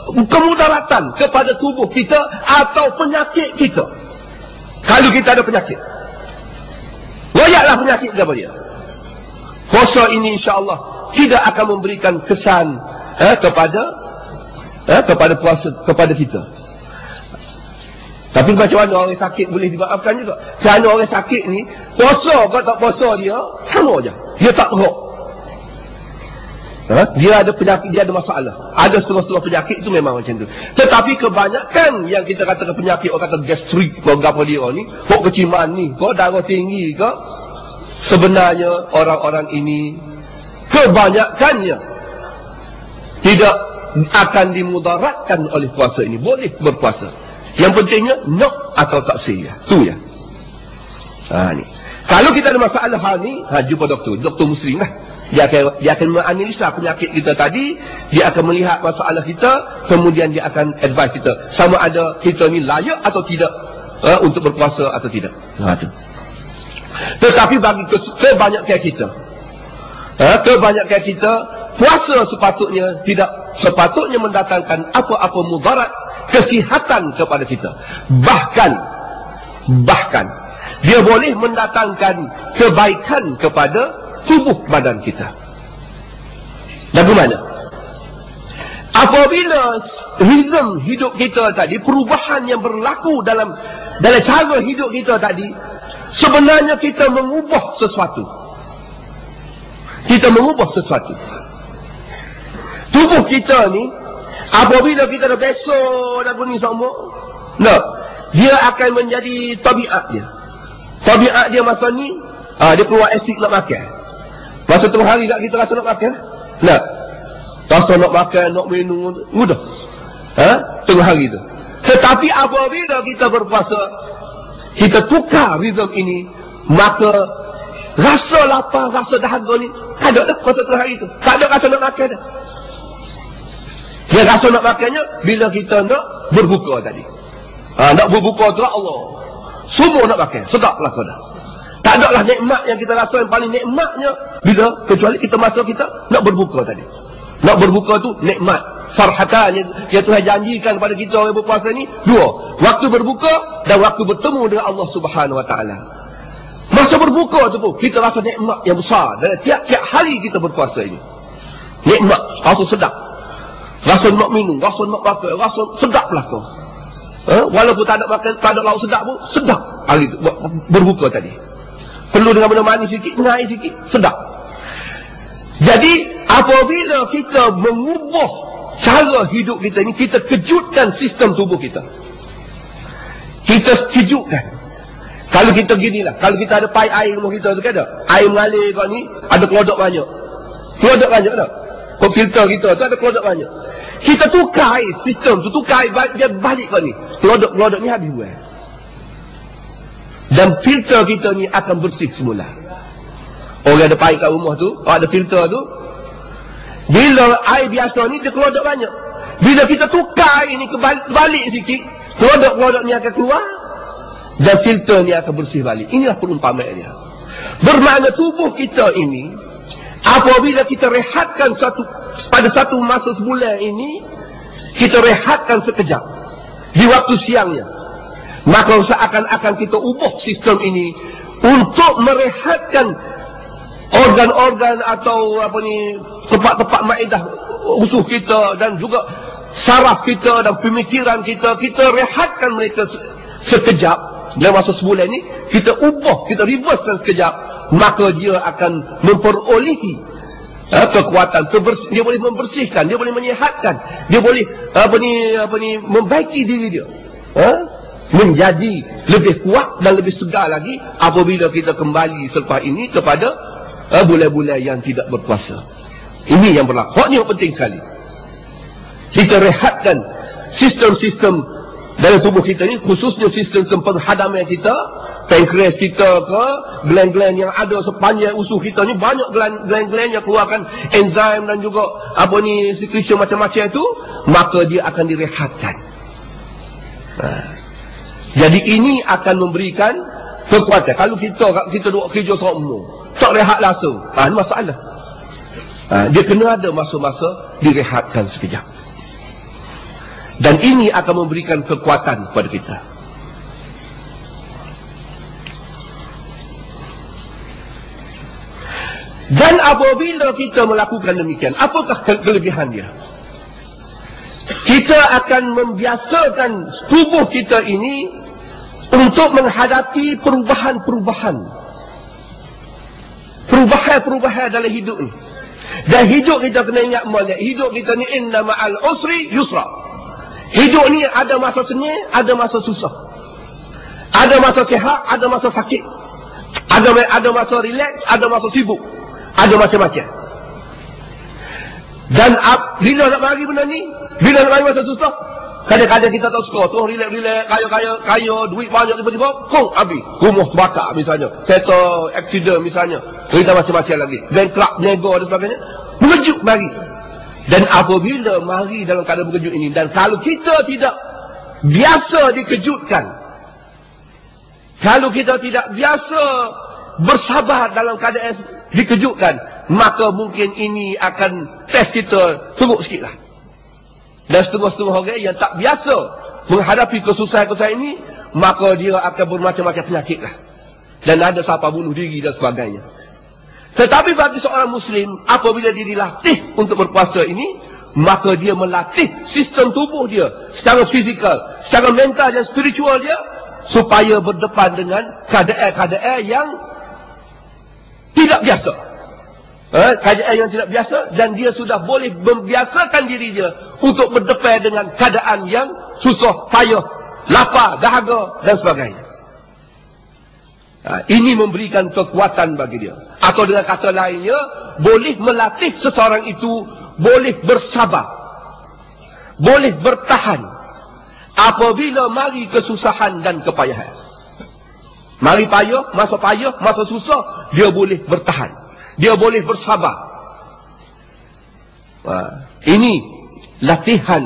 kemudaratan kepada tubuh kita atau penyakit kita. Kalau kita ada penyakit, royaklah penyakit kepada dia. Puasa ini insya-Allah tidak akan memberikan kesan kepada puasa kepada kita. Tapi macam mana orang sakit boleh dimaafkan juga? Kerana orang sakit ni puasa kalau tak puasa dia sama aja. Dia tak roh. Dia ada penyakit, dia ada masalah. Ada setengah-setengah penyakit itu memang macam tu. Tetapi kebanyakan yang kita katakan penyakit, orang kata gastrik ke apa dia ni, kok keciman ni, kok darah tinggi ke, sebenarnya orang-orang ini kebanyakannya tidak akan dimudaratkan oleh puasa ini. Boleh berpuasa. Yang pentingnya nak atau tak sah. Tu ya. Ni. Kalau kita ada masalah hal ni, jumpa doktor muslim lah. Dia akan menganalisa penyakit kita tadi, dia akan melihat masalah kita, kemudian dia akan advise kita sama ada kita ni layak atau tidak untuk berpuasa atau tidak. Tu. Tetapi bagi kebanyakan kita, puasa sepatutnya mendatangkan apa-apa mudarat kesihatan kepada kita. Bahkan dia boleh mendatangkan kebaikan kepada tubuh badan kita. Bagaimana? Apabila ritme hidup kita tadi, perubahan yang berlaku dalam cara hidup kita tadi, sebenarnya kita mengubah sesuatu. Tubuh kita ni, apabila kita dah besok dan bunyi semua, dia akan menjadi tabiat dia. Tabiat dia masa ni, dia keluar asid nak makan. Masa tengah hari tak kita rasa nak makan? Rasa nak makan, nak minum, mudah. Tengah hari tu. Tetapi apabila kita berpuasa, kita tukar ritme ini, maka rasa lapar, rasa dahaga ni tak ada dah masa tengah hari tu. Tak ada rasa nak makan dah. Dia rasa nak makannya bila kita nak berbuka tadi. Nak berbuka tu Allah. Semua nak makan, sedap lah kau dah. Tak ada lah nikmat yang kita rasa yang paling nikmatnya bila kecuali kita masa kita nak berbuka tadi. Nak berbuka tu nikmat, farhatan yang Tuhan janjikan kepada kita orang berpuasa ni dua. Waktu berbuka dan waktu bertemu dengan Allah Subhanahu Wa Taala. Masa berbuka tu pun kita rasa nikmat yang besar dan tiap-tiap hari kita berpuasa ini. Nikmat, rasa sedap. Rasa nak minum, rasa nak makan, rasa sedap lah kau. Walaupun tak ada makan, tak ada lauk sedap pun sedap hari tu berbuka tadi. Perlu dengan benda manis sikit, dengan air sikit, sedap. Jadi, apabila kita mengubah cara hidup kita ni, kita kejutkan sistem tubuh kita. Kita kejutkan. Kalau kita ginilah, kalau kita ada paip air rumah kita tu kan ada, air mengalir kat ni, ada kelodok banyak. Kelodok banyak tak? Filter kita tu ada kelodok banyak. Kita tukar air, sistem tu tukar air, dia balik kat ni. Kelodok-kelodok ni habis buat. Dan filter kita ni akan bersih semula. Orang ada paip kat rumah tu, ada filter tu, bila air biasa ni dia kelodok banyak. Bila kita tukar air ni balik sikit, kelodok-kelodok ni akan keluar dan filter ni akan bersih balik. Inilah perumpamaan dia. Bermakna tubuh kita ini, apabila kita rehatkan pada satu masa sebulan ini, kita rehatkan sekejap di waktu siangnya, maka seakan-akan kita ubah sistem ini untuk merehatkan organ-organ atau tempat-tempat maedah usus kita dan juga saraf kita dan pemikiran kita. Kita rehatkan mereka sekejap dalam masa sebulan ini, kita ubah, kita reversekan sekejap, maka dia akan memperolehi kekuatan, dia boleh membersihkan, dia boleh menyihatkan, dia boleh membaiki diri dia, menjadi lebih kuat dan lebih segar lagi apabila kita kembali selepas ini kepada bulan-bulan yang tidak berpuasa. Ini yang berlaku. Ini yang penting sekali. Kita rehatkan sistem-sistem dalam tubuh kita ni, khususnya sistem penghadaman kita, pankreas kita ke, gland-gland yang ada sepanjang usus kita ni, banyak gland-gland yang keluarkan enzim dan juga secretion macam-macam itu, maka dia akan direhatkan. Jadi ini akan memberikan kekuatan. Kalau kita duduk kerja semua, tak rehat langsung, ini masalah. Dia kena ada masa-masa direhatkan sekejap. Dan ini akan memberikan kekuatan kepada kita. Dan apabila kita melakukan demikian, apakah kelebihan dia? Kita akan membiasakan tubuh kita ini untuk menghadapi perubahan-perubahan dalam hidup ini. Dan hidup kita kena ingat molek, hidup kita ni inna ma'al usri yusra. Hidup ni ada masa senang, ada masa susah. Ada masa sihat, ada masa sakit. Ada masa relax, ada masa sibuk. Ada macam-macam. Dan bila nak bagi benda ni, bila nak bagi masa susah, kadang-kadang kita tak suka tu, relax, kaya, duit banyak tiba-tiba, habis. Rumah terbakar misalnya, kereta accident misalnya, cerita macam-macam lagi, bankrupt, nego dan sebagainya, mengejut mari. Dan apabila mari dalam keadaan mengejut ini, dan kalau kita tidak biasa dikejutkan, kalau kita tidak biasa bersabar dalam keadaan dikejutkan, maka mungkin ini akan test kita teruk sikit lah. Dan setengah-setengah orang yang tak biasa menghadapi kesusahan-kesusahan ini, maka dia akan bermacam-macam penyakit lah. Dan ada siapa bunuh diri dan sebagainya. Tetapi bagi seorang Muslim, apabila dia dilatih untuk berpuasa ini, maka dia melatih sistem tubuh dia secara fizikal, secara mental dan spiritual dia, supaya berdepan dengan keadaan-keadaan yang tidak biasa. Keadaan yang tidak biasa, dan dia sudah boleh membiasakan diri dia untuk berdepan dengan keadaan yang susah, payah, lapar, dahaga dan sebagainya. Ini memberikan kekuatan bagi dia. Atau dengan kata lainnya, boleh melatih seseorang itu boleh bersabar, boleh bertahan apabila mari kesusahan dan kepayahan. Mari payah, masa susah, dia boleh bertahan, dia boleh bersabar. Ini latihan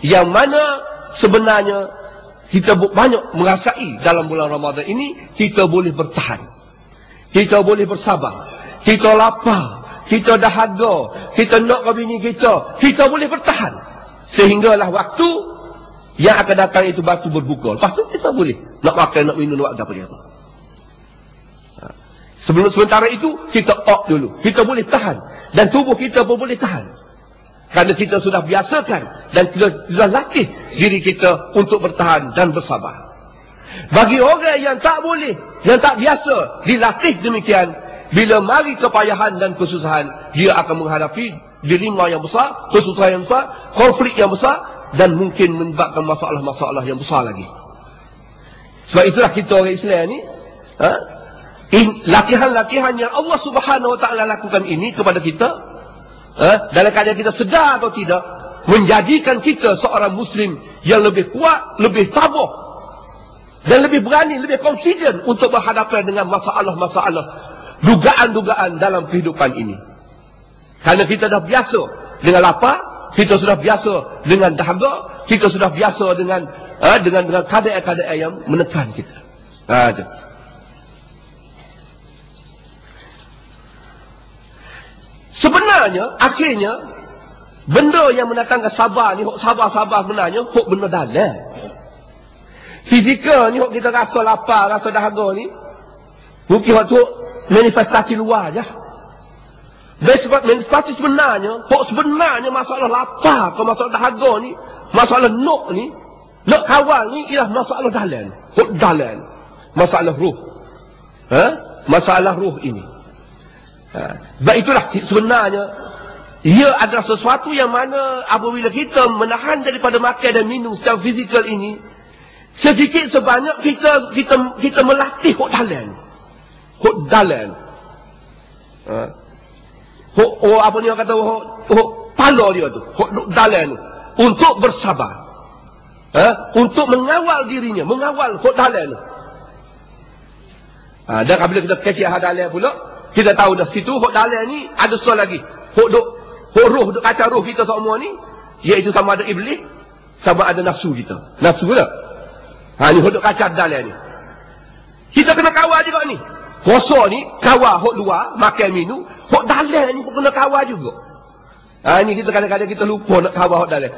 yang mana sebenarnya kita banyak merasai dalam bulan Ramadan ini. Kita boleh bertahan, kita boleh bersabar, kita lapar, kita dahaga, kita nak ke bini kita boleh bertahan. Sehinggalah waktu yang akan datang itu batu berbuka. Lepas tu kita boleh nak makan, nak minum, nak apa dia. Sementara itu kita dulu, kita boleh tahan, dan tubuh kita pun boleh tahan, kerana kita sudah biasakan dan kita sudah latih diri kita untuk bertahan dan bersabar. Bagi orang yang tak boleh, yang tak biasa dilatih demikian, bila mari kepayahan dan kesusahan, dia akan menghadapi dilema yang besar, kesusahan yang besar, konflik yang besar, dan mungkin menyebabkan masalah-masalah yang besar lagi. Sebab itulah kita orang Islam ni, latihan-latihan yang Allah Subhanahu Wa Taala lakukan ini kepada kita, dalam keadaan kita sedar atau tidak, menjadikan kita seorang Muslim yang lebih kuat, lebih tabah, dan lebih berani, lebih confident untuk berhadapan dengan masalah-masalah, dugaan-dugaan dalam kehidupan ini. Kerana kita dah biasa dengan lapar, kita sudah biasa dengan dahaga, kita sudah biasa dengan keadaan-keadaan yang menekan kita. Sebenarnya, akhirnya, benda yang mendatangkan sabar ni, sabar-sabar sebenarnya, benda dalam. Fizikal ni, kita rasa lapar, rasa dahaga ni, mungkin waktu manifestasi luar je. Sebab manifestasi sebenarnya, sebenarnya masalah lapar ke masalah dahaga ni, masalah nak kawal ni, ialah masalah dalam. Dalam. Masalah ruh. Masalah ruh ini. Sebab itulah sebenarnya ia adalah sesuatu yang mana apabila kita menahan daripada makan dan minum secara fizikal ini, sedikit sebanyak kita melatih hok dalan. Apa ni orang kata, hok pala dia tu, hok dalan, untuk bersabar, untuk mengawal dirinya, mengawal hok dalan. Dan apabila kita kecil hadalan pula, kita tahu dah situ hok dalam ni ada soal lagi. Hok roh, kacau roh kita semua ni, iaitu sama ada iblis, sama ada nafsu kita. Nafsu pula. Ni hok kacau dalam ni. Kita kena kawal juga ni. Puasa ni kawal hok luar, makan minum, hok dalam ni pun kena kawal juga. Ni kita kadang-kadang kita lupa nak kawal hok dalam.